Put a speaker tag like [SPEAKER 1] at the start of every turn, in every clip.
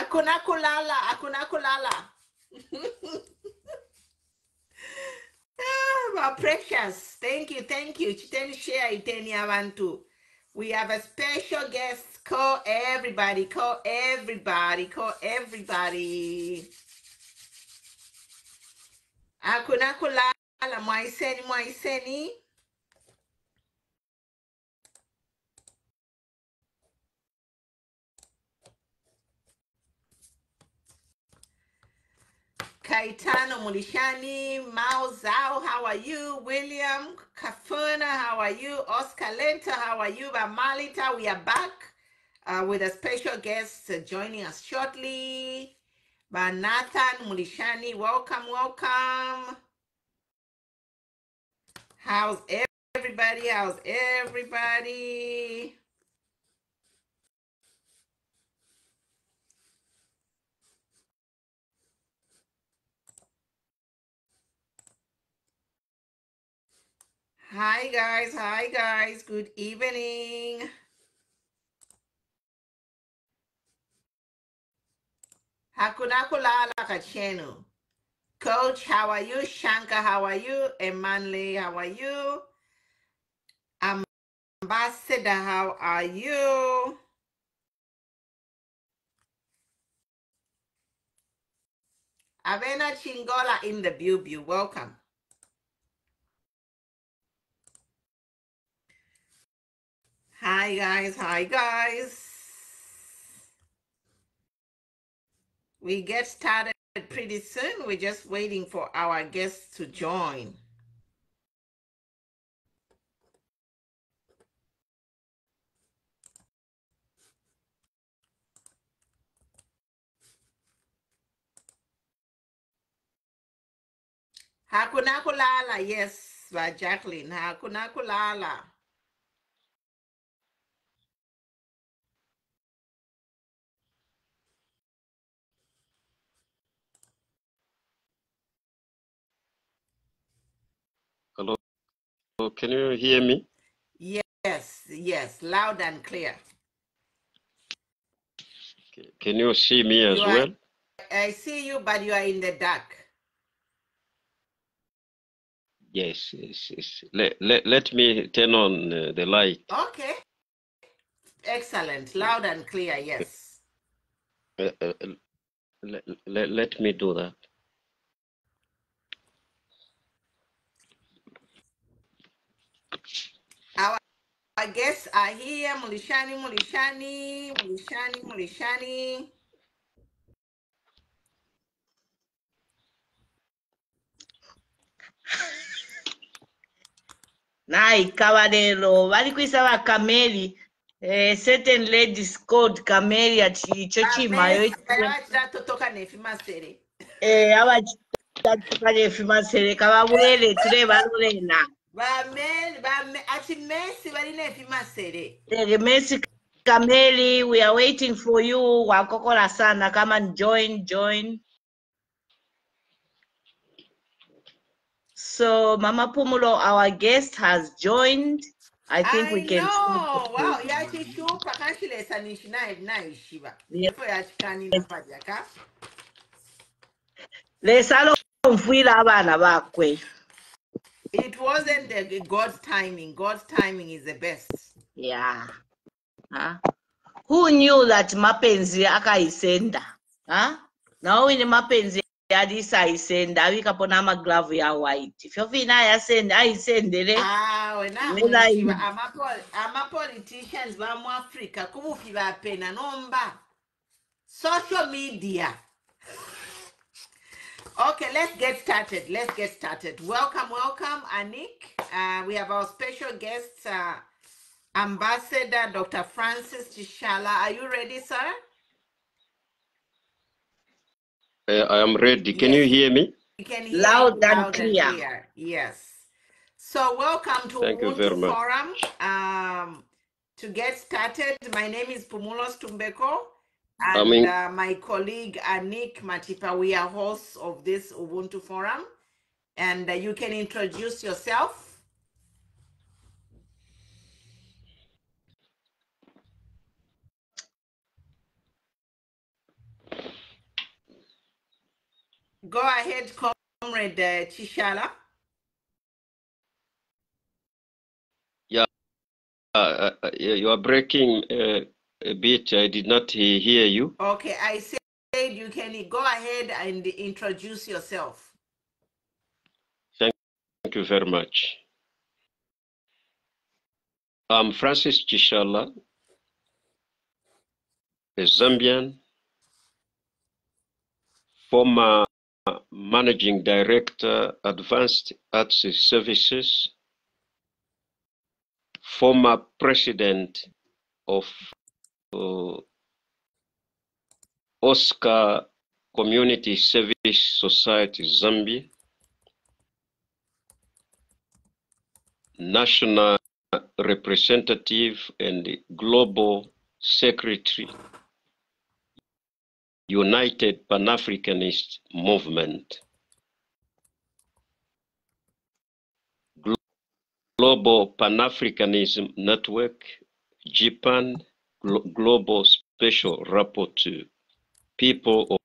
[SPEAKER 1] Hakuna kulala, hakuna kulala. My precious, thank you. Chiteni share iteni abantu. We have a special guest. Call everybody. Hakuna kulala, mwaiseni. Kaitano Mulishani, Mao Zhao, how are you? William Kafuna, how are you? Oscar Lenta, how are you? Malita, we are back with a special guest joining us shortly. Nathan Mulishani, welcome. How's everybody? Hi guys, good evening. Hakuna kulala kachenu. Coach, how are you? Shanka, how are you? Emanle, how are you? Ambassador, how are you? Avena Chingola in the Bubu, welcome. Hi guys. We get started pretty soon. We're just waiting for our guests to join. Hakuna kulala, yes, by Jacqueline. Hakuna kulala.
[SPEAKER 2] Hello, can you hear me?
[SPEAKER 1] Yes, loud and clear.
[SPEAKER 2] Can you see me as well?
[SPEAKER 1] I see you, but you are in the dark.
[SPEAKER 2] Yes. Let me turn on the light.
[SPEAKER 1] Okay. Excellent. Loud and clear, yes.
[SPEAKER 2] Let me do that.
[SPEAKER 1] Our guests are here. Mulishani.
[SPEAKER 3] Nai kawadelo vari kuisa vakameri certain ladies called kameri achicho chimayo
[SPEAKER 1] totoka nefi masere.
[SPEAKER 3] avachitoka nefi masere kavavurere ture varorena
[SPEAKER 1] Ati Messi vari nefi masere.
[SPEAKER 3] Messi Kameli, we are waiting for you. Wakokora sana, come and join. So Mama Pumulo, our guest has joined. I think we can.
[SPEAKER 1] Wow, yachi shupa kanshile sanishi na ishiba. Ifo yachi kani na padiaka.
[SPEAKER 3] Lesalo mfuila abana bakwe.
[SPEAKER 1] It wasn't God's timing. God's timing is the best.
[SPEAKER 3] Yeah. Huh? Who knew that mapenzi akaisenda? Huh? Now in mapenzi yadisa isenda avikapona maglavu ya white. Fyofina yasenda aisendele.
[SPEAKER 1] Ama politicians ba mu Africa kubufi ba pena nomba. Social media. Okay, let's get started. Welcome, Anik. We have our special guest, Ambassador Dr. Francis Chishala. Are you ready, sir?
[SPEAKER 2] I am ready. Can you hear me?
[SPEAKER 1] We can hear
[SPEAKER 3] loud
[SPEAKER 1] you
[SPEAKER 3] and clear.
[SPEAKER 1] Yes. So welcome to Ubuntu Forum. To get started, my name is Pumulos Tumbeko. And my colleague Anik Matipa, we are hosts of this Ubuntu Forum. And you can introduce yourself. Go ahead, Comrade Chishala.
[SPEAKER 2] Yeah, you are breaking a bit. I did not hear you.
[SPEAKER 1] Okay, I said you can go ahead and introduce yourself.
[SPEAKER 2] Thank you very much. I'm Francis Chishala, a Zambian, former Managing Director, Advanced Arts Services, former President of Oscar Community Service Society Zambia, National Representative and Global Secretary, United Pan-Africanist Movement, Global Pan-Africanism Network, GPAN, Global Special Rapporteur, People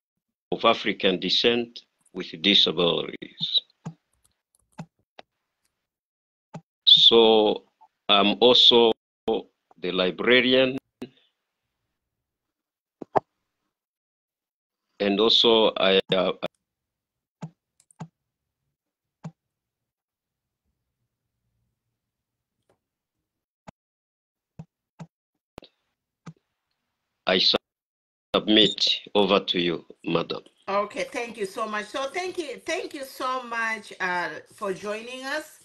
[SPEAKER 2] of African Descent with Disabilities. So I'm also the librarian, and also I submit over to you, Madam.
[SPEAKER 1] Okay, thank you so much. So thank you so much for joining us.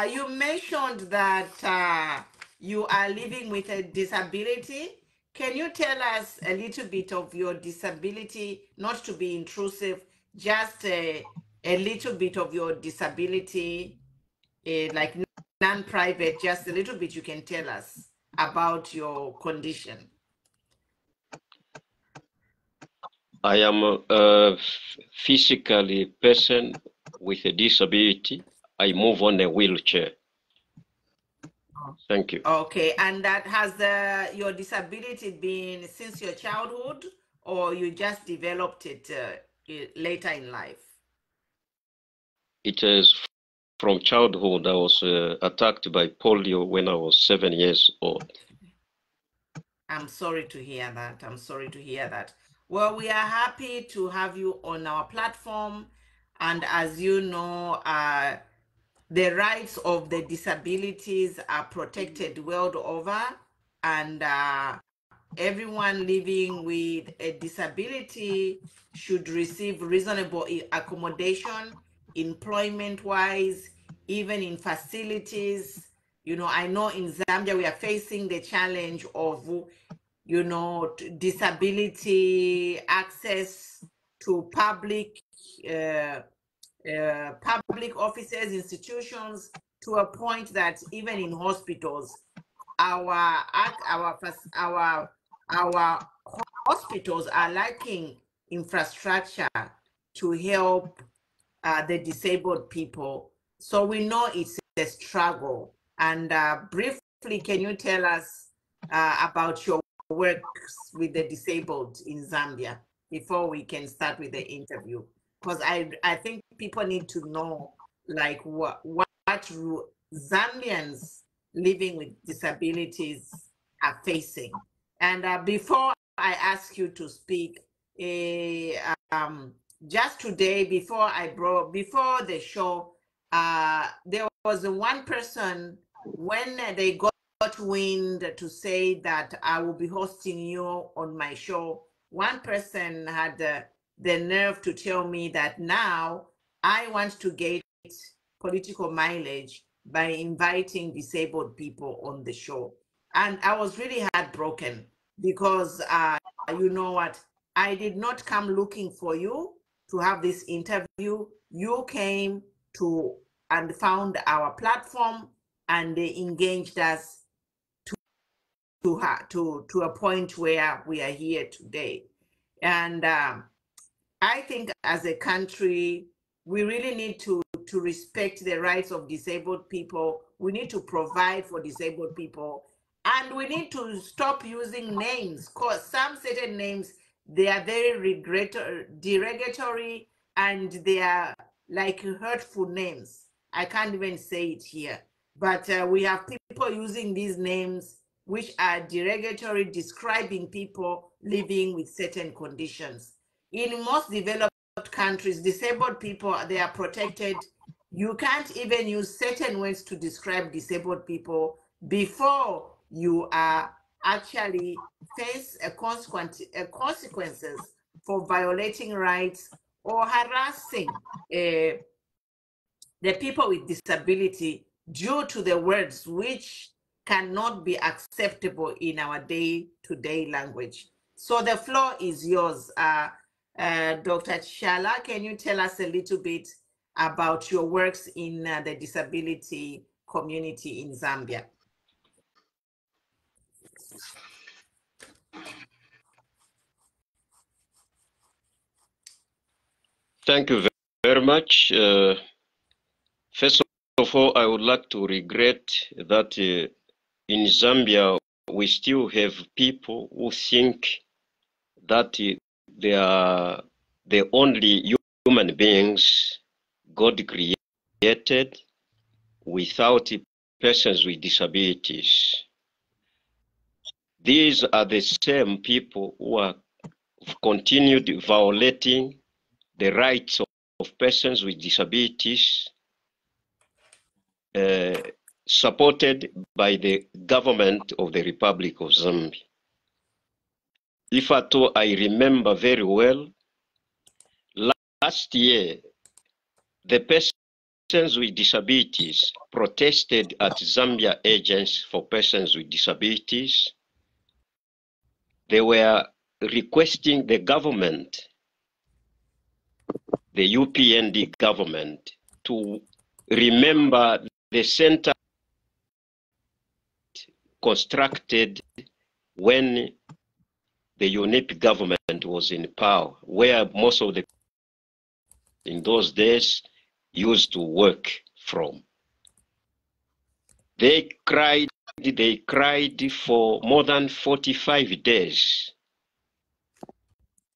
[SPEAKER 1] You mentioned that you are living with a disability. Can you tell us a little bit of your disability, not to be intrusive, just a little bit of your disability, like non-private, just a little bit you can tell us about your condition?
[SPEAKER 2] I am a physically person with a disability. I move on a wheelchair. Thank you.
[SPEAKER 1] Okay, and that has your disability been since your childhood, or you just developed it later in life?
[SPEAKER 2] It is from childhood. I was attacked by polio when I was 7 years old.
[SPEAKER 1] I'm sorry to hear that. I'm sorry to hear that. Well, we are happy to have you on our platform. And as you know, the rights of the disabilities are protected world over. And everyone living with a disability should receive reasonable accommodation, employment-wise, even in facilities. You know, I know in Zambia we are facing the challenge of, you know, disability access to public public offices, institutions, to a point that even in hospitals, our hospitals are lacking infrastructure to help the disabled people. So we know it's a struggle. And briefly, can you tell us about your work with the disabled in Zambia before we can start with the interview? Because I think people need to know, like, what Zambians living with disabilities are facing. And before I ask you to speak, just today before the show, there was one person when they got wind to say that I will be hosting you on my show. One person had the nerve to tell me that now I want to get political mileage by inviting disabled people on the show. And I was really heartbroken because you know what? I did not come looking for you to have this interview. You came to and found our platform and they engaged us to a point where we are here today. And I think as a country, we really need to respect the rights of disabled people. We need to provide for disabled people. And we need to stop using names, because some certain names, they are very derogatory. and they are like hurtful names. I can't even say it here, but we have people using these names which are derogatory, describing people living with certain conditions. In most developed countries, disabled people, they are protected. You can't even use certain words to describe disabled people before you are actually face consequences for violating rights or harassing the people with disability due to the words which cannot be acceptable in our day-to-day language. So the floor is yours. Dr. Chishala, can you tell us a little bit about your works in the disability community in Zambia?
[SPEAKER 2] Thank you very much. First of all, I would like to regret that in Zambia, we still have people who think that they are the only human beings God created without persons with disabilities. These are the same people who have continued violating the rights of persons with disabilities, supported by the government of the Republic of Zambia. If at all I remember very well, last year, the persons with disabilities protested at Zambia Agents for Persons with Disabilities. They were requesting the government, the UPND government, to remember the center constructed when the UNIP government was in power, where most of the in those days used to work from. They cried for more than 45 days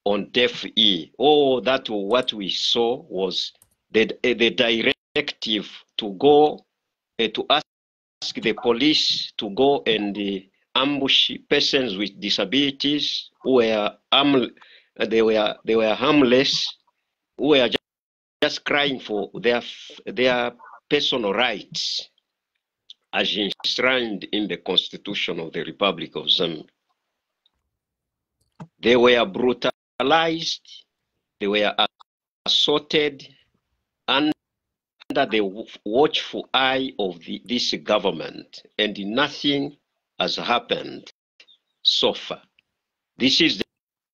[SPEAKER 2] on deaf ear. Oh, that what we saw was the directive to go to ask the police to go and ambush persons with disabilities who were they were harmless, who were just crying for their personal rights as enshrined in the Constitution of the Republic of Zambia. They were brutalized, they were assaulted under the watchful eye of this government, and nothing has happened so far. This is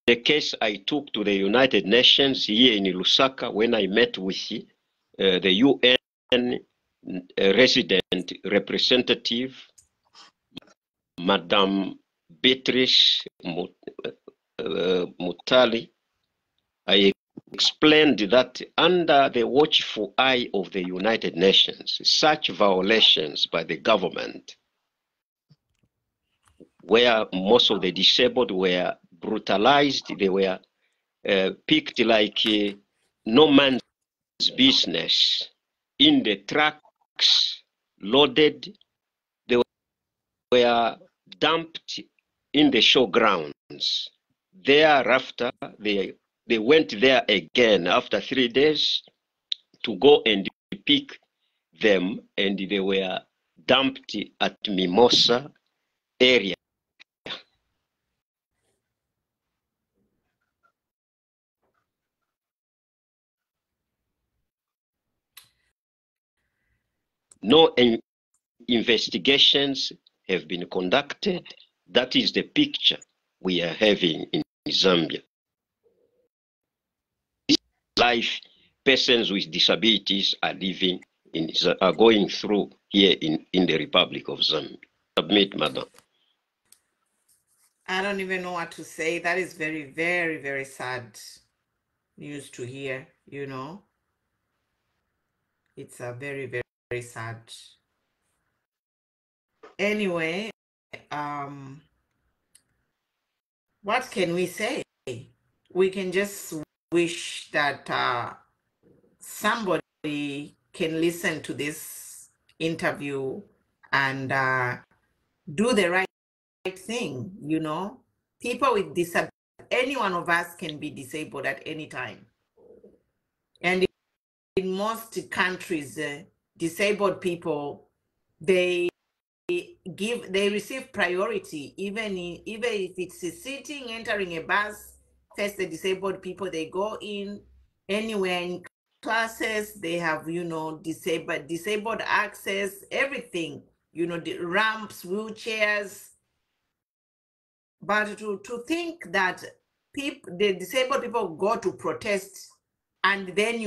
[SPEAKER 2] the case I took to the United Nations here in Lusaka when I met with the UN resident representative, Madame Beatrice Mutali. I explained that under the watchful eye of the United Nations, such violations by the government, where most of the disabled were brutalized, they were picked like no man's business in the trucks, loaded, they were dumped in the showgrounds. Thereafter, they went there again after 3 days to go and pick them, and they were dumped at Mimosa area. No investigations have been conducted. That is the picture we are having in Zambia. This life persons with disabilities are living in, are going through here in the Republic of Zambia. Submit, madam.
[SPEAKER 1] I don't even know what to say. That is very, very, very sad news to hear, you know. It's a very, very, very sad. Anyway, what can we say? We can just wish that somebody can listen to this interview and do the right thing, you know. People with disability, any one of us can be disabled at any time. And in most countries, disabled people, they receive priority, even if it's sitting, entering a bus. First, the disabled people, they go in. Anywhere in classes, they have, you know, disabled access, everything, you know, the ramps, wheelchairs. But to think that the disabled people go to protest and then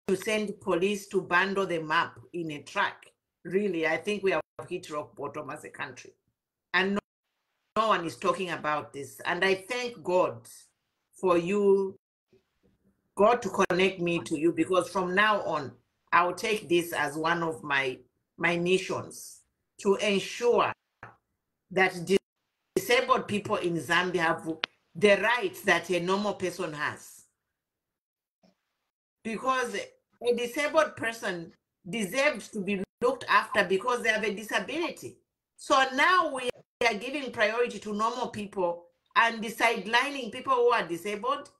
[SPEAKER 1] you send police to bundle them up in a truck, really, I think we have hit rock bottom as a country. And no one is talking about this. And I thank God for you, God to connect me to you, because from now on, I'll take this as one of my missions to ensure that disabled people in Zambia have the rights that a normal person has. Because a disabled person deserves to be looked after because they have a disability. So now we are giving priority to normal people and sidelining people who are disabled,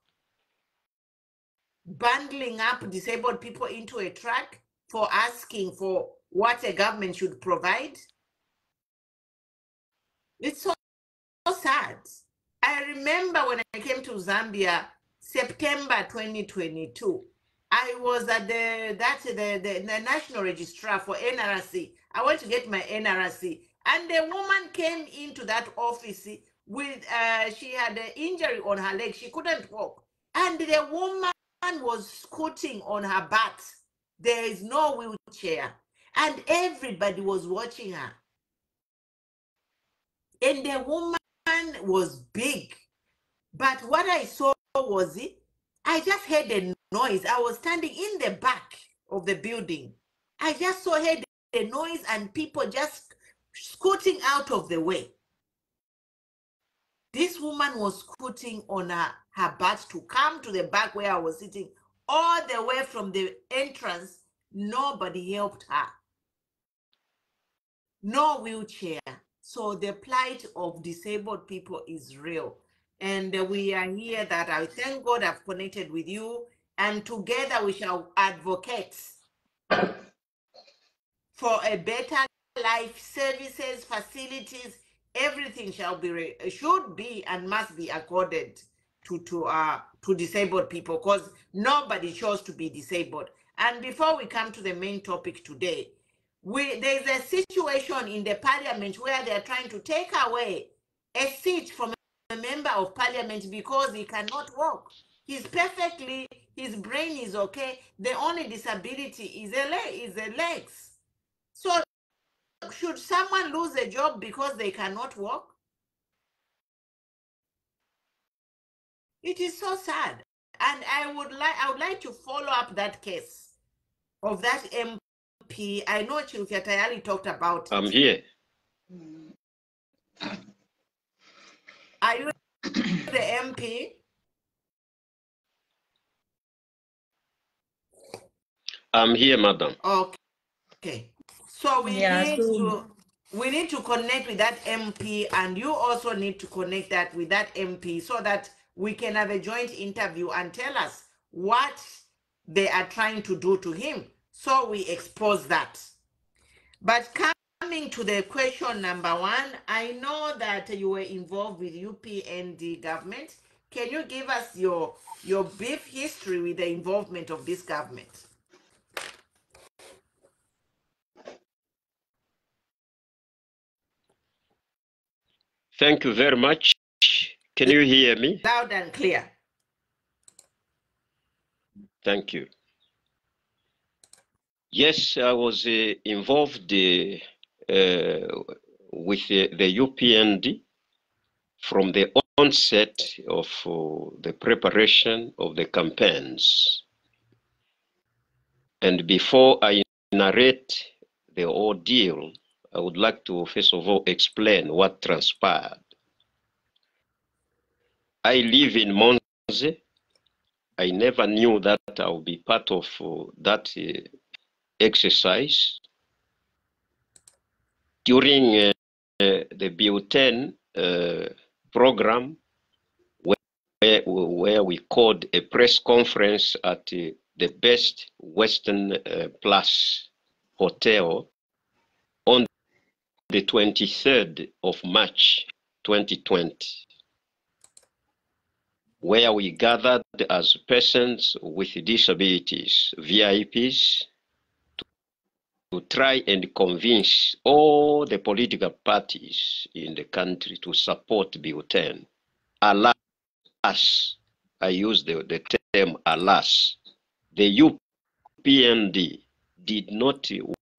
[SPEAKER 1] bundling up disabled people into a truck for asking for what a government should provide. It's so sad. I remember when I came to Zambia, September 2022, I was at the National Registrar for NRC. I went to get my NRC, and the woman came into that office with, she had an injury on her leg. She couldn't walk. And the woman was scooting on her butt. There is no wheelchair. And everybody was watching her. And the woman was big. But what I saw was I just heard a noise. I was standing in the back of the building. I just heard the noise and people just scooting out of the way. This woman was scooting on her butt to come to the back where I was sitting, all the way from the entrance. Nobody helped her. No wheelchair. So the plight of disabled people is real. And we are here that I thank God I've connected with you, and together we shall advocate for a better life, services, facilities, everything should be and must be accorded to disabled people, because nobody chose to be disabled. And before we come to the main topic today, there's a situation in the parliament where they're trying to take away a seat from a member of parliament because he cannot walk. His brain is okay. The only disability is the legs. So should someone lose a job because they cannot walk? It is so sad. And I would like to follow up that case of that MP. I know Chilufya Tayari talked about it.
[SPEAKER 2] I'm here.
[SPEAKER 1] Are you the MP?
[SPEAKER 2] I'm here, madam.
[SPEAKER 1] Okay. So we
[SPEAKER 3] We
[SPEAKER 1] need to connect with that MP, and you also need to connect that with that MP so that we can have a joint interview and tell us what they are trying to do to him, so we expose that. But coming to the question number one, I know that you were involved with UPND government. Can you give us your brief history with the involvement of this government?
[SPEAKER 2] Thank you very much. Can you hear me?
[SPEAKER 1] Loud and clear.
[SPEAKER 2] Thank you. Yes, I was involved with the UPND from the onset of the preparation of the campaigns. And before I narrate the ordeal, I would like to first of all explain what transpired. I live in Monze, I never knew that I would be part of that exercise. During the Bill 10 program, where we called a press conference at the Best Western Plus Hotel on the 23rd of March 2020, where we gathered as persons with disabilities, VIPs, to try and convince all the political parties in the country to support Bill 10. Alas, I use the term alas, the UPND did not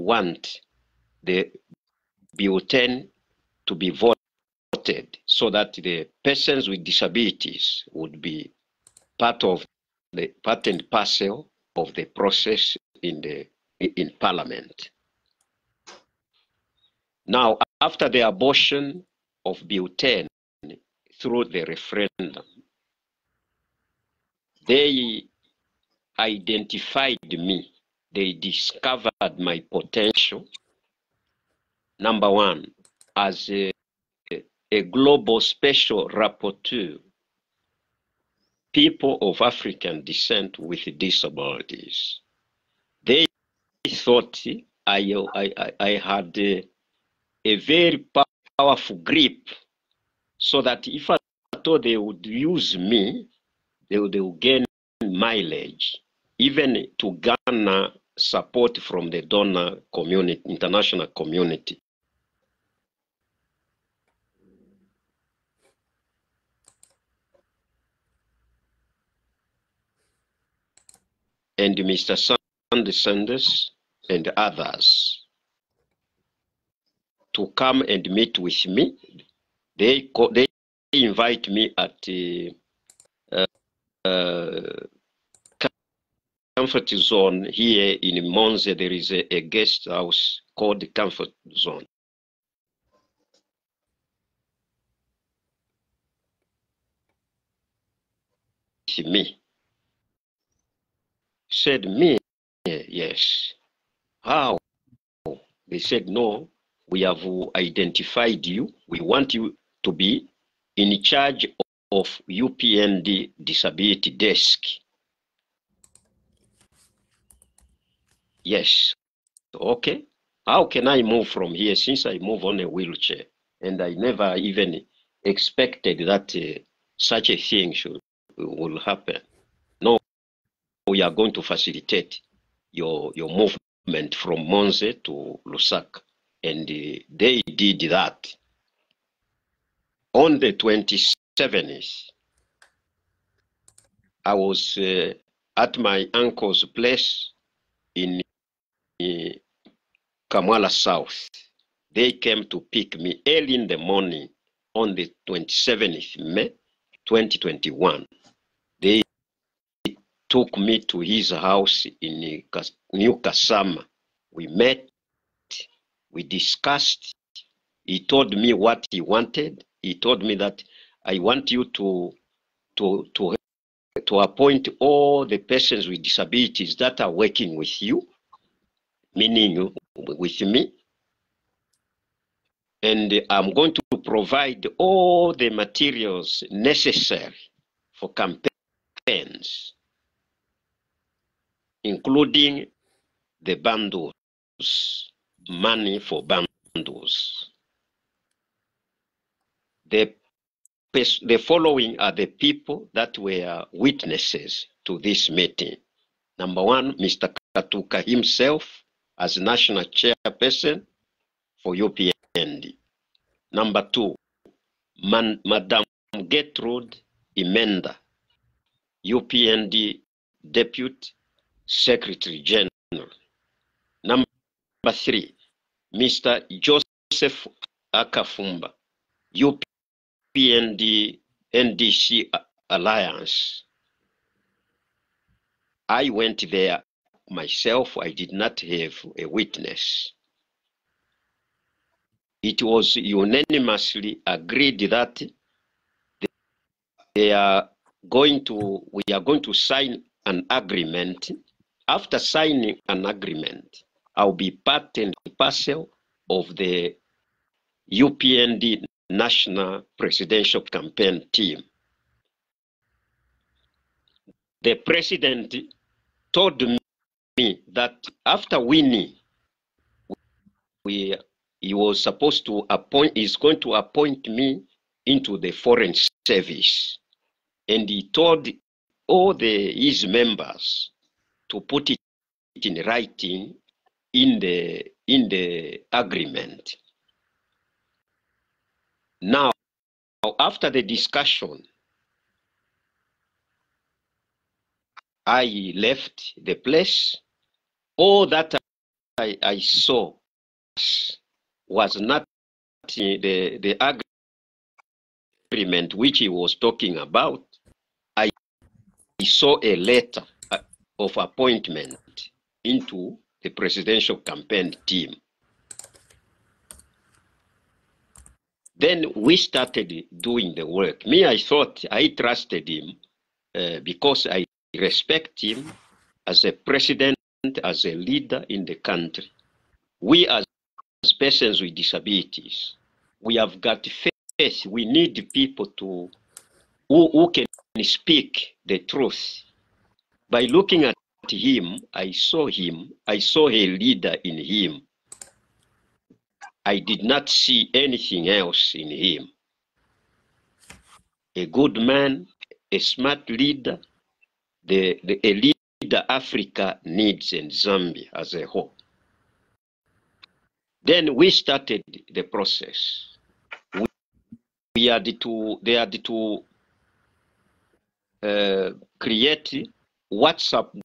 [SPEAKER 2] want the Bill 10 to be voted so that the persons with disabilities would be part and parcel of the process in Parliament. Now, after the abortion of Bill 10 through the referendum, they identified me. They discovered my potential, number one, as a global special rapporteur, people of African descent with disabilities. They thought I had a very powerful grip, so that if at all they would use me, they would gain mileage, even to garner support from the donor community, international community. And Mr. Sanders and others to come and meet with me. They invite me at the Comfort Zone here in Monze. There is a guest house called the Comfort Zone. Me said, me, yes. How? They said, no, we have identified you. We want you to be in charge of UPND disability desk. Yes. Okay. How can I move from here since I move on a wheelchair? And I never even expected that such a thing will happen. No, we are going to facilitate your movement from Monze to Lusaka. And they did that. On the 27th, I was at my uncle's place in Kamwala South. They came to pick me early in the morning on the 27th May 2021. They took me to his house in New Kasama. We met, we discussed. He told me what he wanted. He told me that I want you to appoint all the persons with disabilities that are working with you, meaning with me, and I'm going to provide all the materials necessary for campaigns, including the bundles, money for bundles. The following are the people that were witnesses to this meeting. Number one, Mr. Katuka himself as national chairperson for UPND. Number two, Madam Gertrude Imenda, UPND Deputy Secretary General. Number three, Mr. Joseph Akafumba, UPND NDC Alliance. I went there myself. I did not have a witness. It was unanimously agreed that their we are going to sign an agreement. After signing an agreement, I'll be part and parcel of the UPND National Presidential Campaign Team. The president told me that after winning, he was supposed to is going to appoint me into the Foreign Service. And he told all his members to put it in writing in the agreement. Now, after the discussion, I left the place. All that I saw was not the agreement which he was talking about. I saw a letter of appointment into the presidential campaign team. Then we started doing the work. Me, I thought I trusted him because I respect him as a president, as a leader in the country. We as persons with disabilities, we have got faith. We need people who can speak the truth. By looking at him, I saw a leader in him. I did not see anything else in him. A good man, a smart leader, a leader Africa needs in Zambia as a whole. Then we started the process. They had to create WhatsApp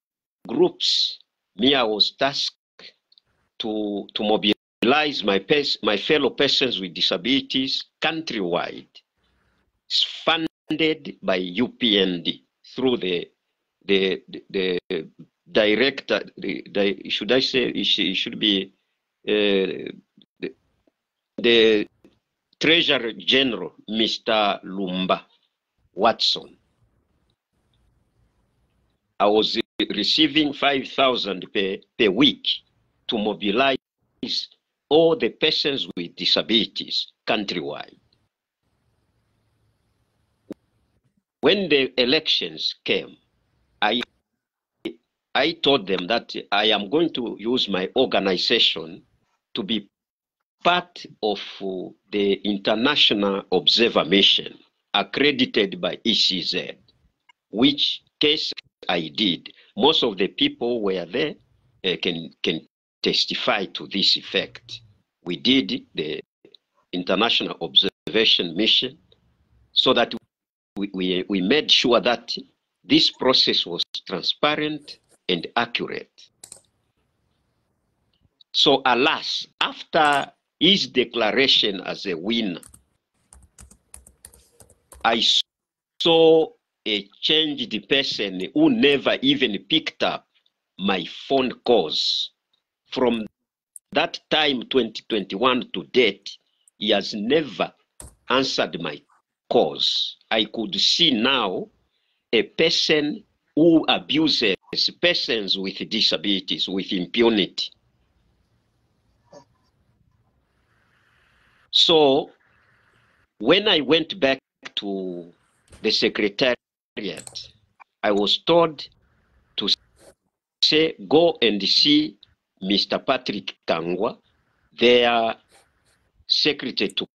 [SPEAKER 2] groups. Me, I was tasked to mobilize my fellow persons with disabilities countrywide. It's funded by UPND through the director. Should I say it should be the Treasurer General, Mr. Lumba Watson. I was receiving 5,000 per week to mobilize all the persons with disabilities countrywide. When the elections came, I told them that I am going to use my organization to be part of the International Observer Mission accredited by ECZ, which case I did. Most of the people were there can testify to this effect. We did the International Observation Mission so that we made sure that this process was transparent and accurate. So alas, after his declaration as a winner, I saw a changed person who never even picked up my phone calls. From that time, 2021 to date, he has never answered my calls. I could see now a person who abuses persons with disabilities with impunity. So when I went back to the secretariat, I was told to say, go and see Mr. Patrick Kangwa, their secretary to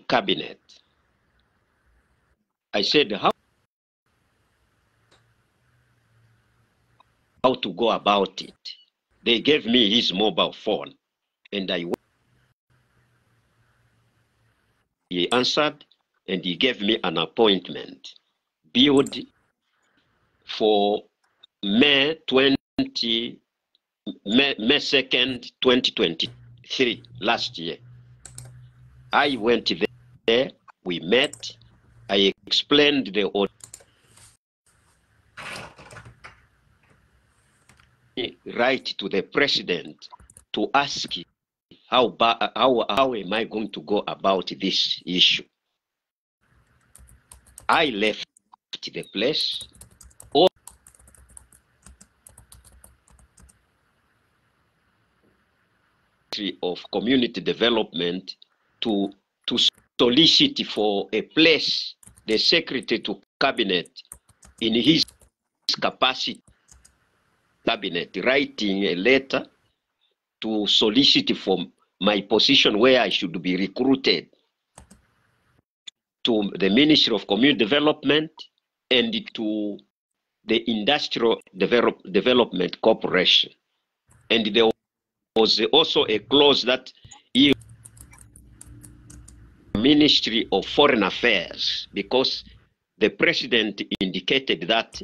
[SPEAKER 2] cabinet. I said, how to go about it. They gave me his mobile phone, and he answered, and he gave me an appointment billed for May 2nd, 2023, last year. I went there, we met, I explained the right to the president to ask how am I going to go about this issue. I left the place. Of community development to solicit for a place, the secretary to cabinet in his capacity, cabinet writing a letter to solicit for my position where I should be recruited to the Ministry of Community Development and to the Industrial Development Corporation. And there was also a clause that he Ministry of Foreign Affairs, because the president indicated that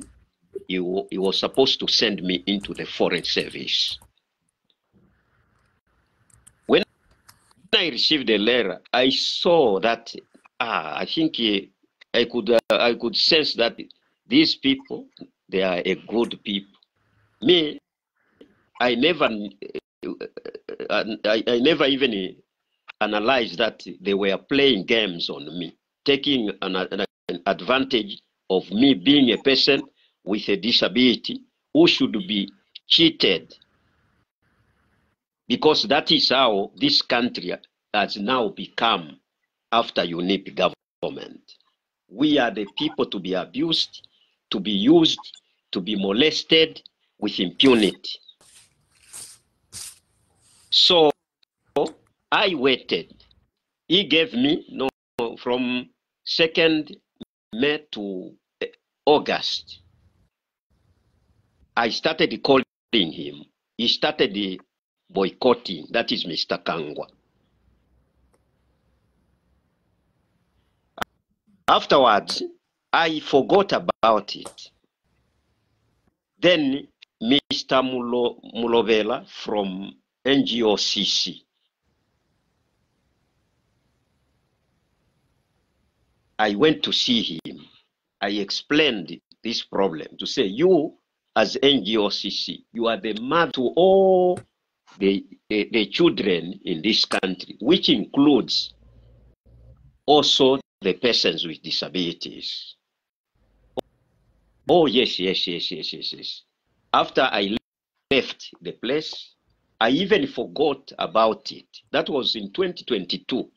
[SPEAKER 2] he was supposed to send me into the foreign service. When I received the letter, I saw that I think I could sense that these people, they are a good people. Me, I never even analyzed that they were playing games on me, taking an advantage of me being a person with a disability who should be cheated, because that is how this country has now become after UNIP government. We are the people to be abused, to be used, to be molested with impunity. So I waited. He gave me from 2nd May to August. I started calling him. He started boycotting. That is Mr. Kangwa. Afterwards, I forgot about it. Then Mr. Mulovela from NGOCC, I went to see him. I explained this problem to say, you as NGOCC, you are the mother to all the children in this country, which includes also the persons with disabilities. Oh, yes. After I left the place, I even forgot about it. That was in 2022.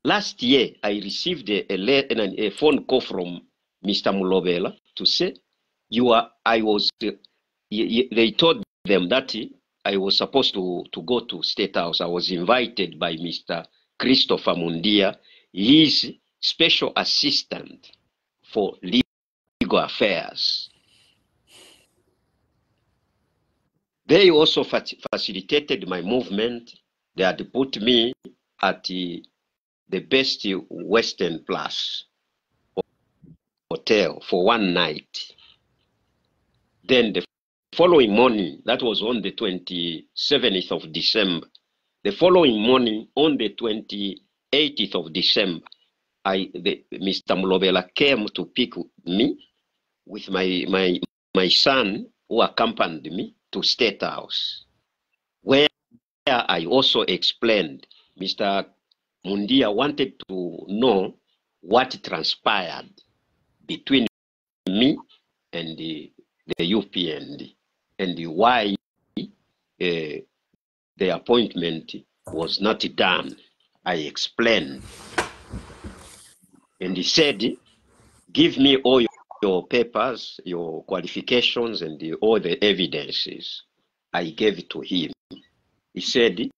[SPEAKER 2] Last year, I received a phone call from Mr. Mulovela to say, they told them that I was supposed to go to State House. I was invited by Mr. Christopher Mundia, his special assistant for legal affairs. They also facilitated my movement. They had put me at the best Western Plus hotel for one night. Then the following morning, that was on the 27th of December. The following morning, on the 28th of December, Mr. Mulovela came to pick me with my son, who accompanied me to State House, where I also explained Mr. Mundia wanted to know what transpired between me and the UPND and why the appointment was not done. I explained. And he said, give me all your papers, your qualifications, and all the evidences. I gave it to him. He said,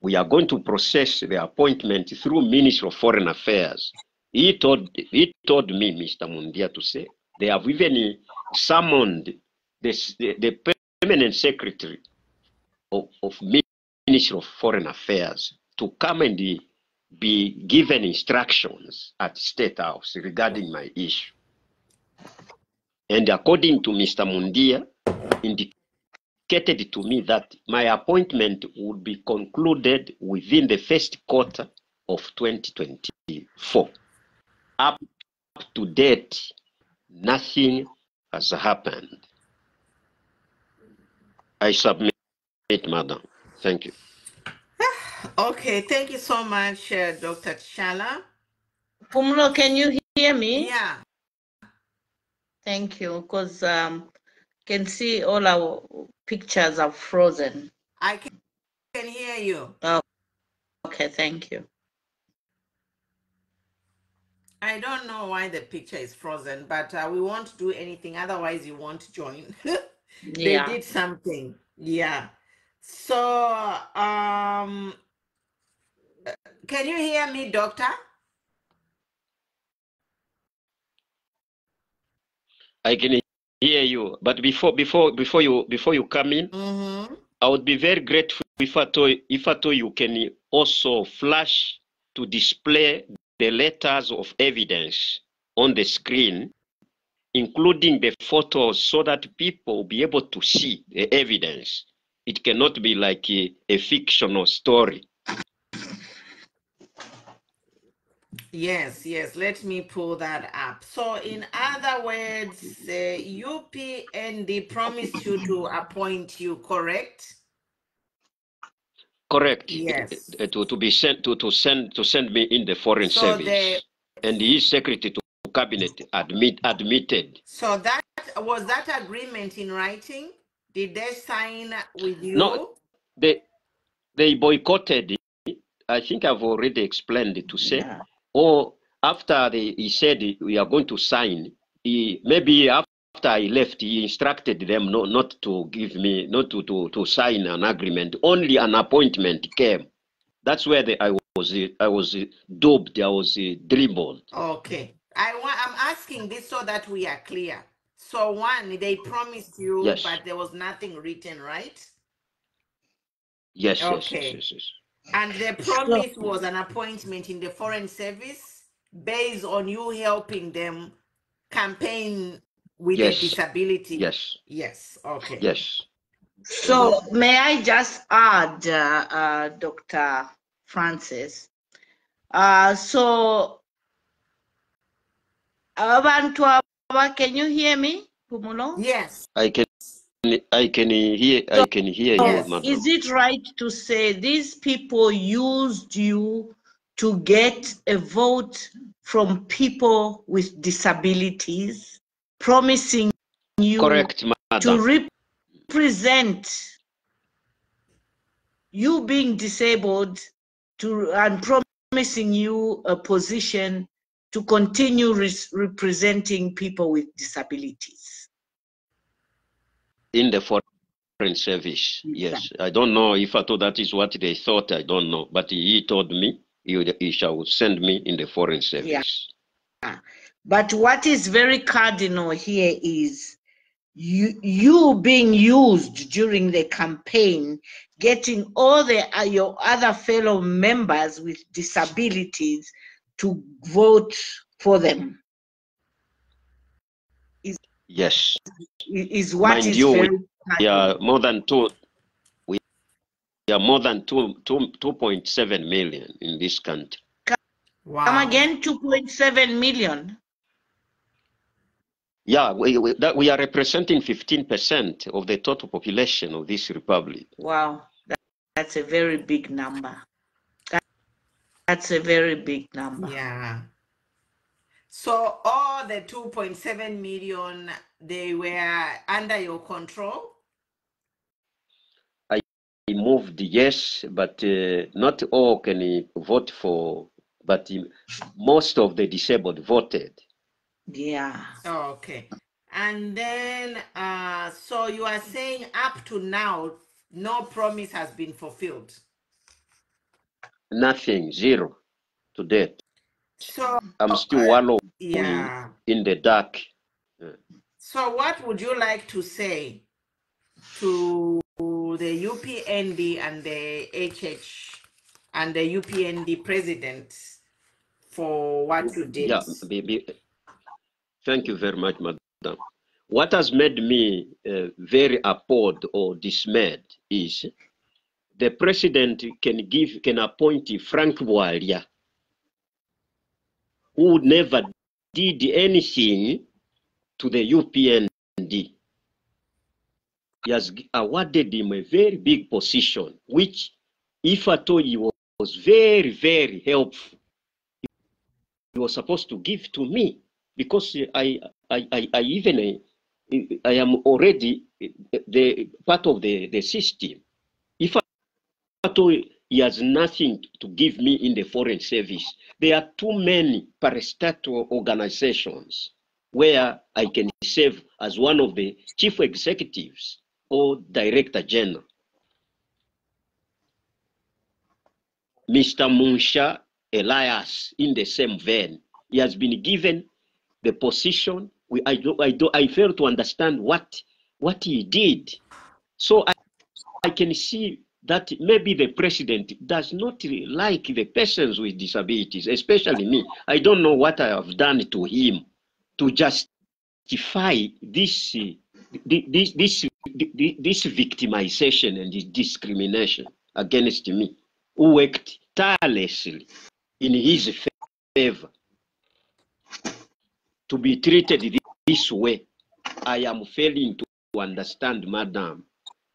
[SPEAKER 2] we are going to process the appointment through Ministry of Foreign Affairs. He told me, Mr. Mundia, to say, they have even summoned the permanent secretary of Ministry of Foreign Affairs to come and be given instructions at State House regarding my issue. And according to Mr. Mundia, indicated to me that my appointment would be concluded within the first quarter of 2024. Up to date, nothing has happened. I submit, Madam. Thank you.
[SPEAKER 1] Okay, thank you so much, Dr. Chishala.
[SPEAKER 3] Pumulo, can you hear me?
[SPEAKER 1] Yeah.
[SPEAKER 3] Thank you, because can see all our pictures are frozen.
[SPEAKER 1] I can hear you.
[SPEAKER 3] Oh, okay, thank you.
[SPEAKER 1] I don't know why the picture is frozen, but we won't do anything. Otherwise, you won't join. They
[SPEAKER 3] Yeah.
[SPEAKER 1] did something. Yeah. So, can you hear me, doctor?
[SPEAKER 2] I can hear you, but before you come in, I would be very grateful if at all you can also flash to display the letters of evidence on the screen, including the photos, so that people will be able to see the evidence. It cannot be like a fictional story.
[SPEAKER 1] Yes, yes. Let me pull that up. So, in other words, UPND promised you to appoint you, correct?
[SPEAKER 2] Correct.
[SPEAKER 1] Yes.
[SPEAKER 2] To be sent to send me in the foreign service, and his secretary to cabinet admitted.
[SPEAKER 1] So that was that agreement in writing? Did they sign with you?
[SPEAKER 2] No, they boycotted it. I think I've already explained it to say.
[SPEAKER 3] Yeah.
[SPEAKER 2] Or after he said we are going to sign, maybe after I left, he instructed them not to give me, not to sign an agreement. Only an appointment came. That's where I was duped. I was dribbled.
[SPEAKER 1] Okay. I'm asking this so that we are clear. So one, they promised you,
[SPEAKER 2] Yes.
[SPEAKER 1] but there was nothing written, right?
[SPEAKER 2] Yes,
[SPEAKER 1] Okay.
[SPEAKER 2] yes.
[SPEAKER 1] And the promise was an appointment in the foreign service based on you helping them campaign with a disability.
[SPEAKER 2] Yes.
[SPEAKER 1] Yes. Okay.
[SPEAKER 2] Yes.
[SPEAKER 3] So may I just add, Dr. Francis? So abantu aba, can you hear me, Pumulo?
[SPEAKER 1] Yes.
[SPEAKER 2] I can hear
[SPEAKER 1] Yes.
[SPEAKER 2] you, madam.
[SPEAKER 3] Is it right to say these people used you to get a vote from people with disabilities, promising you
[SPEAKER 2] Correct, madam.
[SPEAKER 3] to represent you being disabled and promising you a position to continue representing people with disabilities?
[SPEAKER 2] In the foreign service, yes. I don't know if at all that is what they thought. I don't know, but he told me he shall send me in the foreign service.
[SPEAKER 3] Yeah. But what is very cardinal here is you being used during the campaign, getting all your other fellow members with disabilities to vote for them.
[SPEAKER 2] Yes.
[SPEAKER 3] Is what
[SPEAKER 2] Mind
[SPEAKER 3] is
[SPEAKER 2] you,
[SPEAKER 3] very
[SPEAKER 2] we are
[SPEAKER 3] cardinal.
[SPEAKER 2] more than 2.7 million in this country.
[SPEAKER 1] Wow.
[SPEAKER 3] Come again, 2.7 million.
[SPEAKER 2] Yeah, we are representing 15% of the total population of this republic.
[SPEAKER 3] Wow, that's a very big number. That's a very big number.
[SPEAKER 1] Yeah. So all the 2.7 million, they were under your control?
[SPEAKER 2] I moved, yes, but not all can vote for, but most of the disabled voted.
[SPEAKER 3] Yeah.
[SPEAKER 1] Oh, okay. And then, so you are saying up to now, no promise has been fulfilled?
[SPEAKER 2] Nothing, zero to date.
[SPEAKER 1] So
[SPEAKER 2] I'm still wallowing
[SPEAKER 1] yeah.
[SPEAKER 2] in the dark.
[SPEAKER 1] So what would you like to say to the UPND and the HH and the UPND president for what you did?
[SPEAKER 2] Yeah, thank you very much, madam. What has made me very appalled or dismayed is the president can appoint Frank Bwalia, who never did anything to the UPND. He has awarded him a very big position, which, if at all he was very, very helpful, he was supposed to give to me, because I am already the part of the system. If at all he has nothing to give me in the foreign service, there are too many parastatal organizations where I can serve as one of the chief executives or director general. Mr. Munsha Elias, in the same vein, he has been given the position. I fail to understand what he did. So I can see that maybe the president does not like the persons with disabilities, especially me. I don't know what I have done to him to justify this victimization and this discrimination against me, who worked tirelessly in his favor. To be treated this way, I am failing to understand, madam.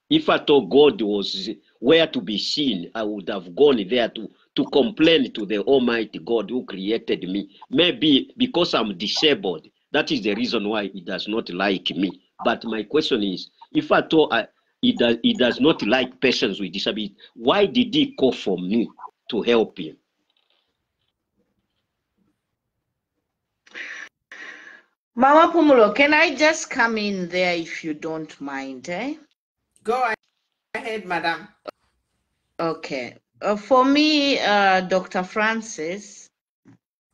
[SPEAKER 2] If at all God was where to be seen, I would have gone there to complain to the Almighty God who created me. Maybe because I'm disabled, that is the reason why he does not like me. But my question is, if at all he does not like persons with disability, why did he call for me to help him?
[SPEAKER 3] Mama Pumulo, can I just come in there if you don't mind, eh?
[SPEAKER 1] Go ahead, madam.
[SPEAKER 3] Okay. For me, Dr. Francis,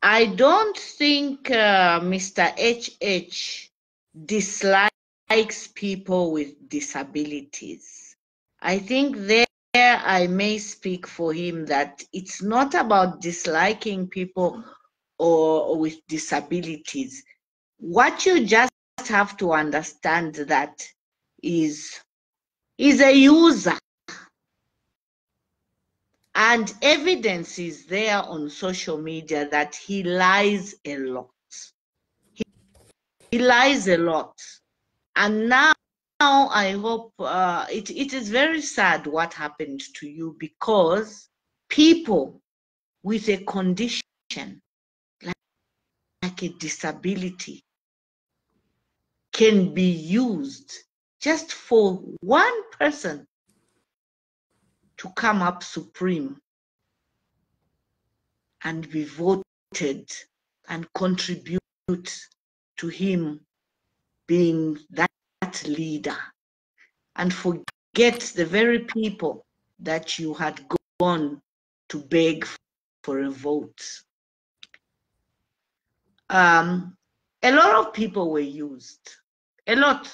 [SPEAKER 3] I don't think Mr. HH dislikes people with disabilities. I think there I may speak for him that it's not about disliking people or with disabilities. What you just have to understand that is a user, and evidence is there on social media that he lies a lot. He lies a lot. And now I hope it is very sad what happened to you, because people with a condition like a disability can be used just for one person to come up supreme and be voted and contribute to him being that leader, and forget the very people that you had gone to beg for a vote. A lot of people were used. A lot.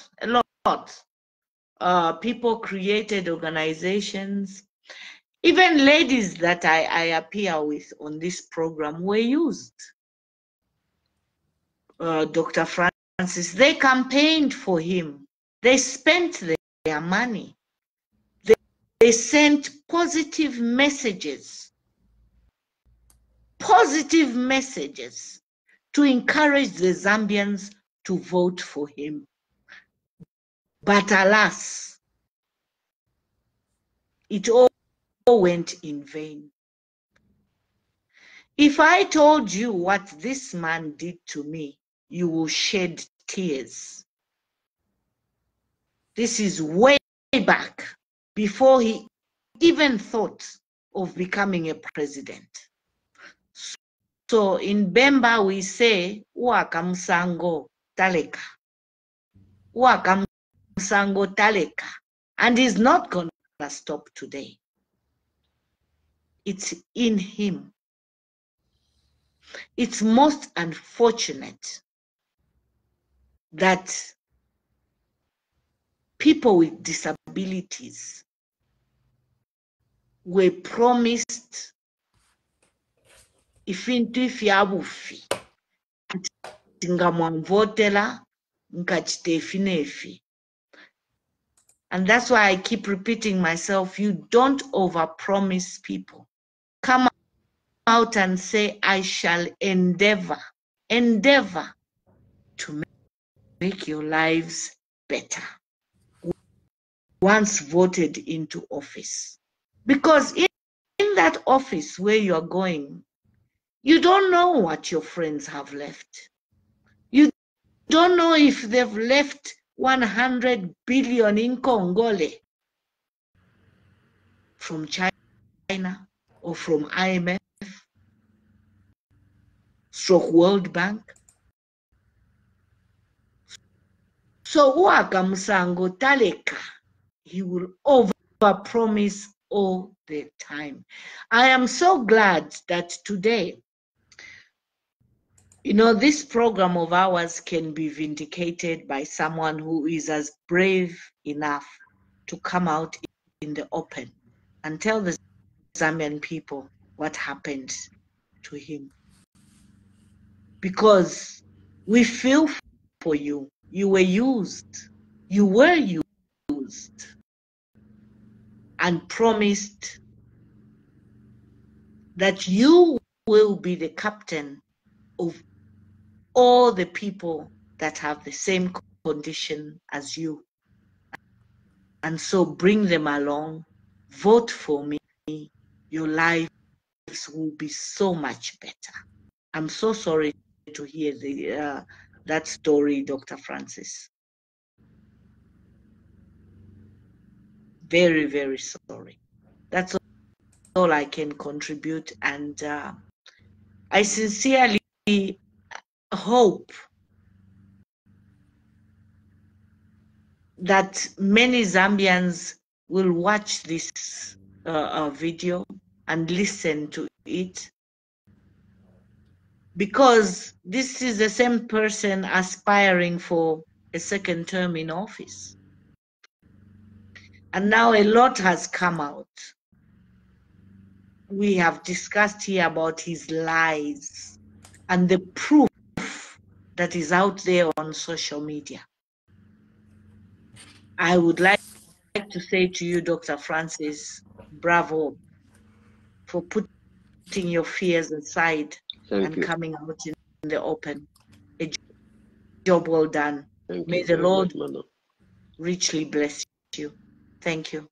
[SPEAKER 3] People created organizations. Even ladies that I appear with on this program were used. Dr. Francis, they campaigned for him. They spent their money. They sent positive messages to encourage the Zambians to vote for him. But alas, it all went in vain. If I told you what this man did to me, you will shed tears. This is way back before he even thought of becoming a president. So in Bemba we say, Uakamsango taleka. Uakamsango taleka. And he's not going to stop today. It's in him. It's most unfortunate that people with disabilities were promised ifintu ifyabufi tingamwamvotela nkachitefinefi. And that's why I keep repeating myself, you don't overpromise people. Come out and say, I shall endeavor to make your lives better once voted into office. Because in that office where you are going, You don't know what your friends have left. You don't know if they've left 100 billion in Congole from China or from IMF, stroke World Bank. So Uaka Musango Taleka, he will overpromise all the time. I am so glad that today, you know, this program of ours can be vindicated by someone who is as brave enough to come out in the open and tell the Zambian people what happened to him. Because we feel for you. You were used. You were used and promised that you will be the captain of all the people that have the same condition as you. And so bring them along, vote for me, your lives will be so much better. I'm so sorry to hear that story, Dr. Francis. Very, very sorry. That's all I can contribute. And I sincerely hope that many Zambians will watch this video and listen to it, because this is the same person aspiring for a second term in office. And now a lot has come out. We have discussed here about his lies and the proof that is out there on social media. I would like to say to you, Dr. Francis, bravo for putting your fears aside and coming out in the open. A job well done. May the Lord richly bless you. Thank you.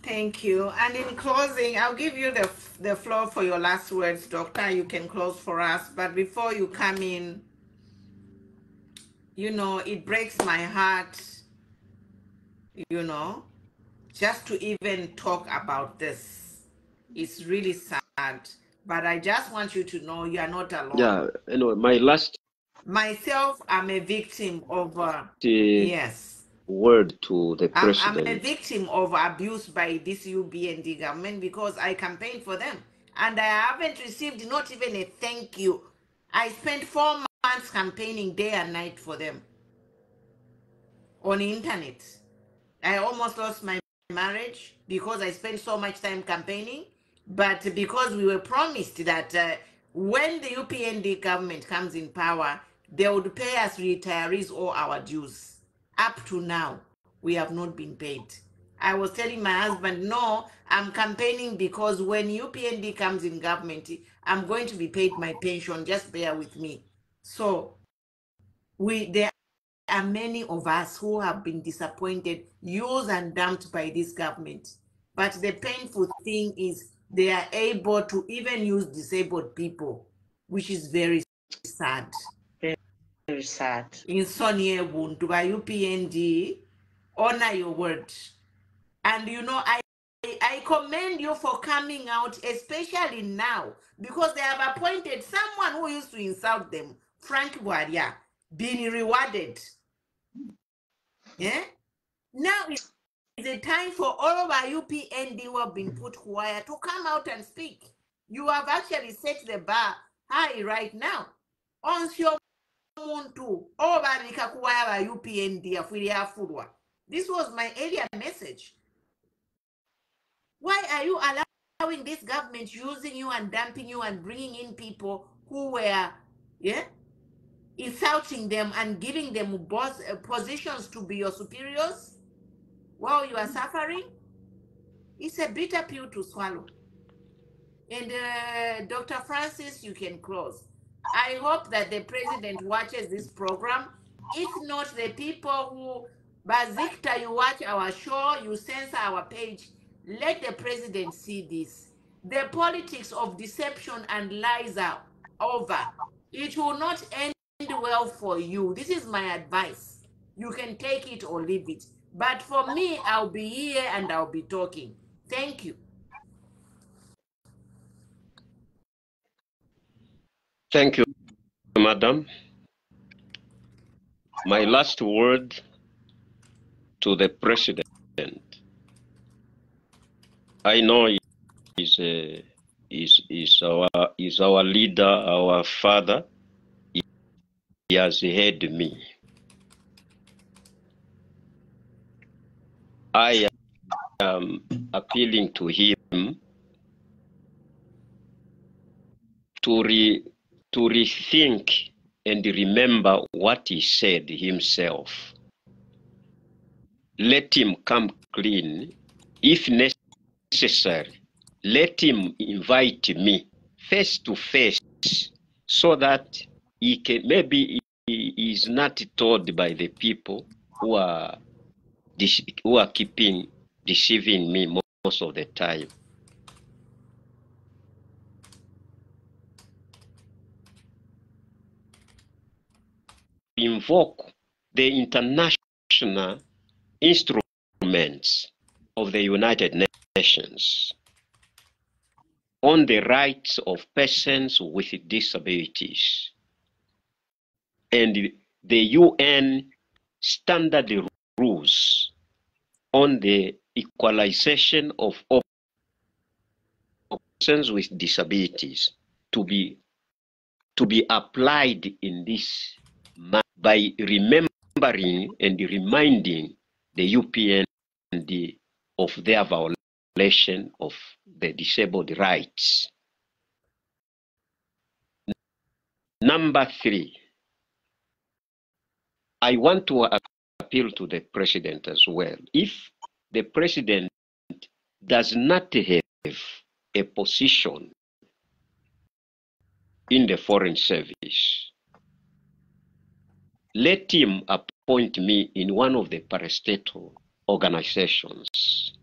[SPEAKER 1] Thank you. And in closing, I'll give you the floor for your last words, Doctor. You can close for us. But before you come in, you know, it breaks my heart, you know, just to even talk about this. It's really sad. But I just want you to know you are not alone.
[SPEAKER 2] Yeah, anyway, my last
[SPEAKER 1] myself, I'm a victim of yes.
[SPEAKER 2] Word to the president.
[SPEAKER 1] I'm a victim of abuse by this UBND government because I campaigned for them and I haven't received not even a thank you. I spent 4 months campaigning day and night for them on the internet. I almost lost my marriage because I spent so much time campaigning, but because we were promised that when the UPND government comes in power, they would pay us retirees all our dues. Up to now, we have not been paid. I was telling my husband, no, I'm campaigning because when UPND comes in government, I'm going to be paid my pension, just bear with me. So there are many of us who have been disappointed, used and dumped by this government. But the painful thing is they are able to even use disabled people, which is very sad.
[SPEAKER 3] Very sad.
[SPEAKER 1] In Sonia Buntu by UPND, honor your word. And you know, I commend you for coming out, especially now, because they have appointed someone who used to insult them, Frank Waria, being rewarded. Yeah? Now is a time for all of our UPND who have been put wire to come out and speak. You have actually set the bar high right now. This was my earlier message. Why are you allowing this government using you and dumping you and bringing in people who were insulting them and giving them positions to be your superiors while you are suffering? It's a bitter pill to swallow. And Dr. Francis, you can close. I hope that the president watches this program. If not, the people who, Bazikta, you watch our show, you censor our page, let the president see this. the politics of deception and lies are over. It will not end well for you. This is my advice. You can take it or leave it. But for me, I'll be here and I'll be talking. Thank you.
[SPEAKER 2] Thank you, madam. My last word to the president. I know is our leader, our father. He has heard me. I am appealing to him to rethink and remember what he said himself. Let him come clean. If necessary, let him invite me face to face so that he can, maybe he is not told by the people who are deceiving me most of the time. Invoke the international instruments of the United Nations on the rights of persons with disabilities and the UN standard rules on the equalization of persons with disabilities to be applied in this manner by remembering and reminding the UPN of their violation of the disabled rights. Number 3, I want to appeal to the president as well. If the president does not have a position in the Foreign Service, let him appoint me in one of the parastatal organizations.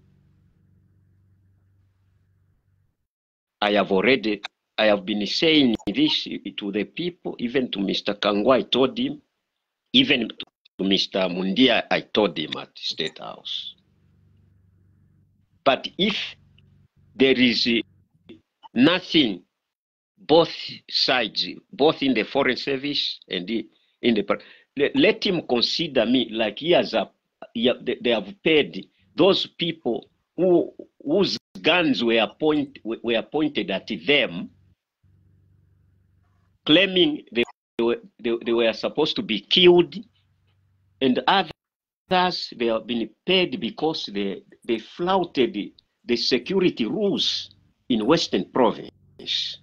[SPEAKER 2] I have been saying this to the people, even to Mr. Kangwa, I told him, even to Mr. Mundia, I told him at State House. But if there is nothing, both sides, both in the Foreign Service and in the, let him consider me like he has they have paid those people whose guns were pointed at them, claiming they were supposed to be killed, and others they have been paid because they flouted the security rules in Western Province.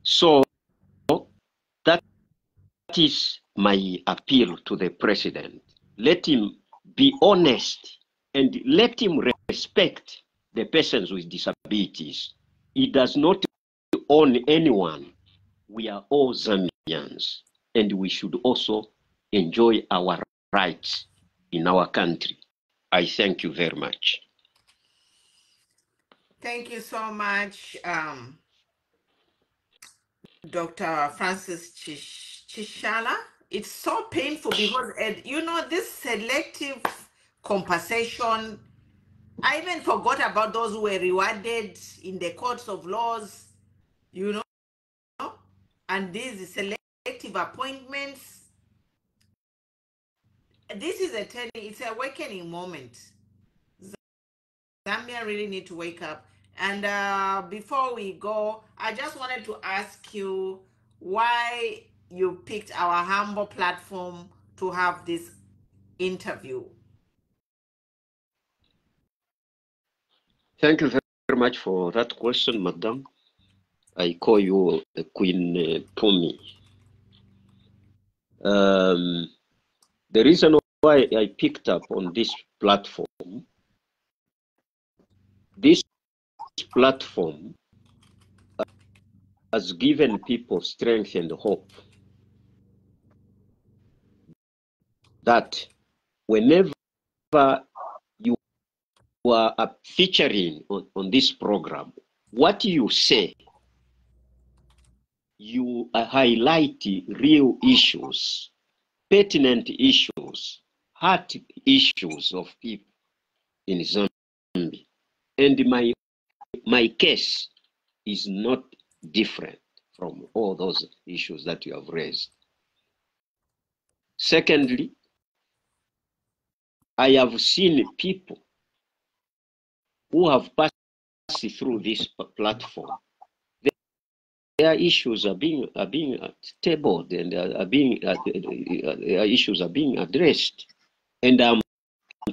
[SPEAKER 2] So that is my appeal to the president. Let him be honest and let him respect the persons with disabilities. He does not own anyone. We are all Zambians, and we should also enjoy our rights in our country. I thank you very much.
[SPEAKER 1] Thank you so much, Dr. Francis Chishala. It's so painful because, you know, this selective compensation, I even forgot about those who were rewarded in the courts of laws, you know, and these selective appointments. This is it's a awakening moment. Zambia really need to wake up. And before we go, I just wanted to ask you why you picked our humble platform to have this interview.
[SPEAKER 2] Thank you very much for that question, Madam. I call you Queen Pumi. The reason why I picked up on this platform has given people strength and hope that whenever you are featuring on this program, what you say, you highlight real issues, pertinent issues, heart issues of people in Zambia. And my case is not different from all those issues that you have raised. Secondly, I have seen people who have passed through this platform. Their issues are being tabled, and their issues are being addressed. And I'm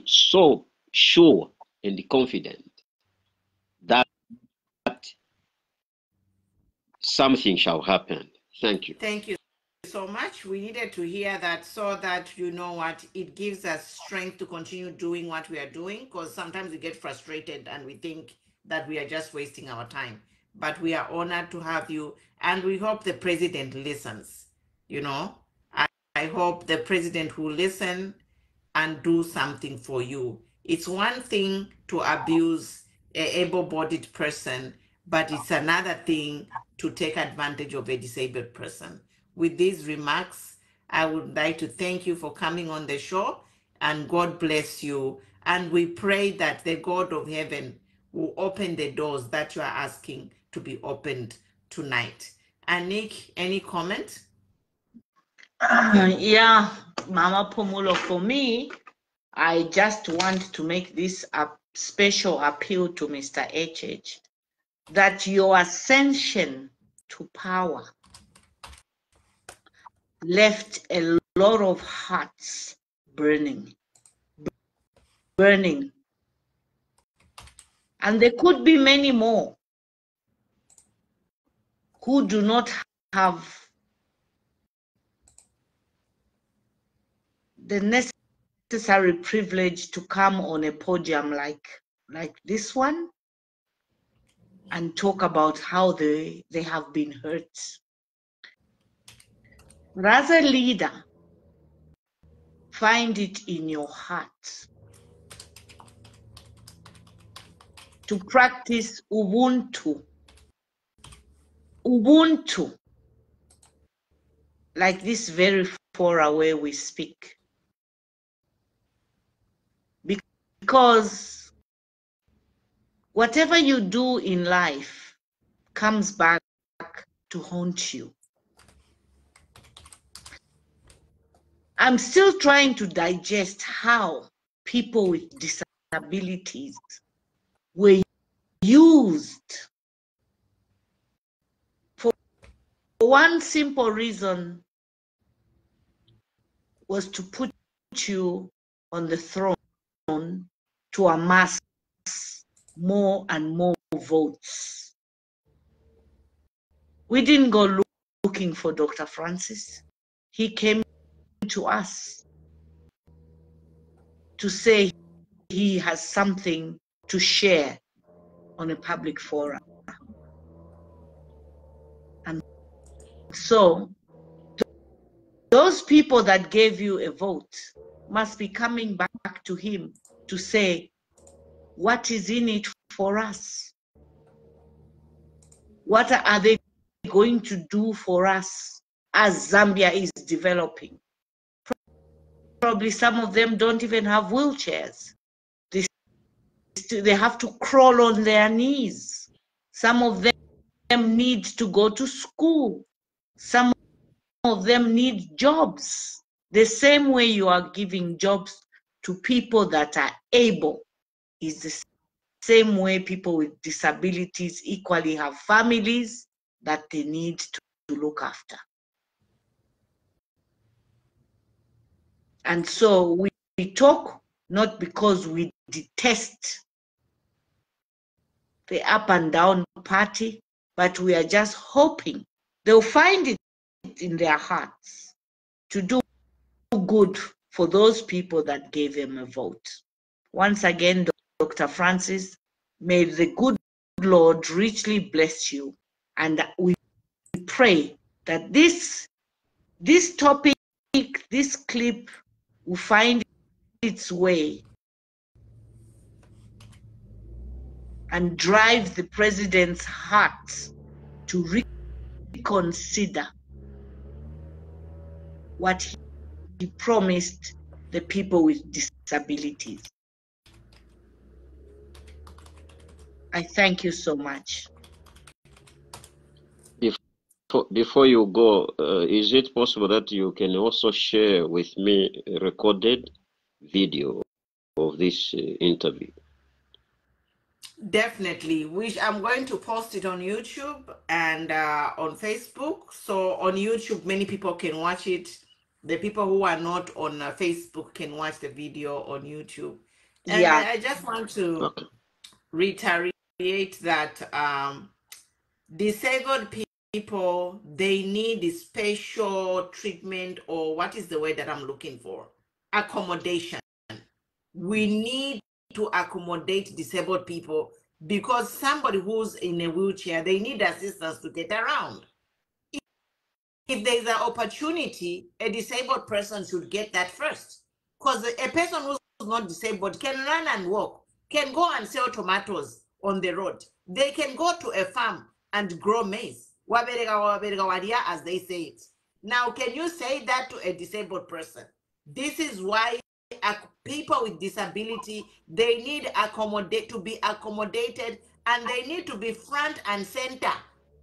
[SPEAKER 2] so sure and confident that something shall happen. Thank you.
[SPEAKER 1] Thank you so much. We needed to hear that so that, you know what, it gives us strength to continue doing what we are doing, because sometimes we get frustrated and we think that we are just wasting our time. But we are honored to have you, and we hope the president listens. You know, I hope the president will listen and do something for you. It's one thing to abuse an able-bodied person, but it's another thing to take advantage of a disabled person. With these remarks, I would like to thank you for coming on the show, and God bless you. And we pray that the God of heaven will open the doors that you are asking to be opened tonight. And Nick, any comment?
[SPEAKER 3] Yeah, Mama Pomulo, for me, I just want to make this a special appeal to Mr. HH that your ascension to power left a lot of hearts burning. And there could be many more who do not have the necessary privilege to come on a podium like this one and talk about how they have been hurt. But as a leader, find it in your heart to practice Ubuntu, like this very far away we speak. Because whatever you do in life comes back to haunt you. I'm still trying to digest how people with disabilities were used for one simple reason, was to put you on the throne to amass more and more votes. We didn't go looking for Dr. Francis. He came to us to say he has something to share on a public forum. And so those people that gave you a vote must be coming back to him to say, what is in it for us? What are they going to do for us as Zambia is developing? Probably some of them don't even have wheelchairs. They have to crawl on their knees. Some of them need to go to school. Some of them need jobs. The same way you are giving jobs to people that are able is the same way people with disabilities equally have families that they need to look after. And so we talk not because we detest the up and down party, but we are just hoping they'll find it in their hearts to do good for those people that gave them a vote. Once again, Dr. Francis, may the good Lord richly bless you. And we pray that this topic, this clip will find its way and drive the president's heart to reconsider what he promised the people with disabilities. I thank you so much.
[SPEAKER 2] Before you go, is it possible that you can also share with me a recorded video of this interview?
[SPEAKER 1] Definitely, which I'm going to post it on YouTube and on Facebook. So on YouTube, many people can watch it. The people who are not on Facebook can watch the video on YouTube. And
[SPEAKER 3] Yeah.
[SPEAKER 1] I just want to
[SPEAKER 2] Okay.
[SPEAKER 1] reiterate that disabled people, they need special treatment, or what is the word that I'm looking for? Accommodation. We need to accommodate disabled people, because somebody who's in a wheelchair, they need assistance to get around. If there's an opportunity, a disabled person should get that first, because a person who's not disabled can run and walk, can go and sell tomatoes on the road. They can go to a farm and grow maize, as they say it. Now, can you say that to a disabled person? This is why people with disability, they need to be accommodated, and they need to be front and center.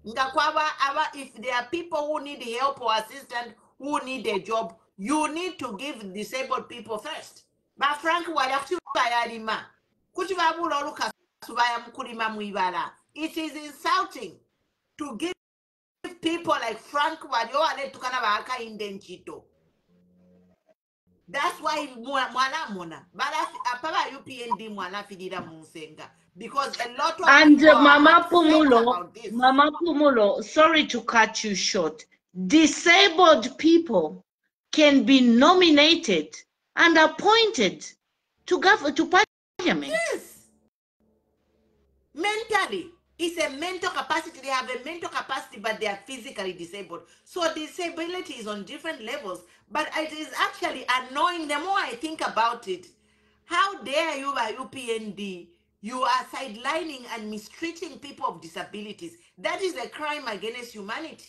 [SPEAKER 1] If there are people who need help or assistance, who need a job, you need to give disabled people first. But Frank, it is insulting to give people like Frank That's why because a lot of
[SPEAKER 3] And
[SPEAKER 1] people
[SPEAKER 3] Mama
[SPEAKER 1] are about this.
[SPEAKER 3] Mama Pumulo, sorry to cut you short. Disabled people can be nominated and appointed to parliament.
[SPEAKER 1] Yes. Mentally, it's a mental capacity. They have a mental capacity, but they are physically disabled. So disability is on different levels, but it is actually annoying. The more I think about it, how dare you by UPND, you are sidelining and mistreating people of disabilities. That is a crime against humanity.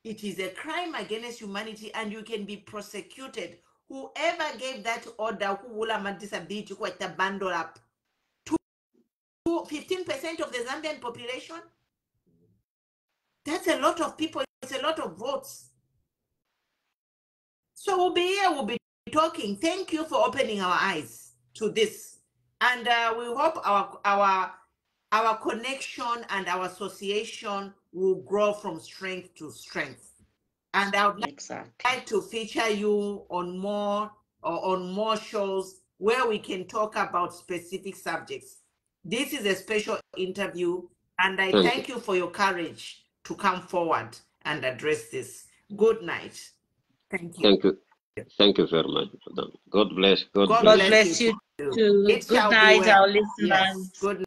[SPEAKER 1] It is a crime against humanity, and you can be prosecuted. Whoever gave that order, who will have disability, quite a bundle up to 15% of the Zambian population. That's a lot of people. It's a lot of votes. So we'll be here. We'll be talking. Thank you for opening our eyes to this, and we hope our connection and our association will grow from strength to strength. And I would like to feature you on more shows where we can talk about specific subjects. This is a special interview, and I thank you for your courage to come forward and address this. Good night. Thank you.
[SPEAKER 2] Thank you. Thank you very much. God bless.
[SPEAKER 3] God bless you too. Good night, our listeners.
[SPEAKER 1] Yes. Good night.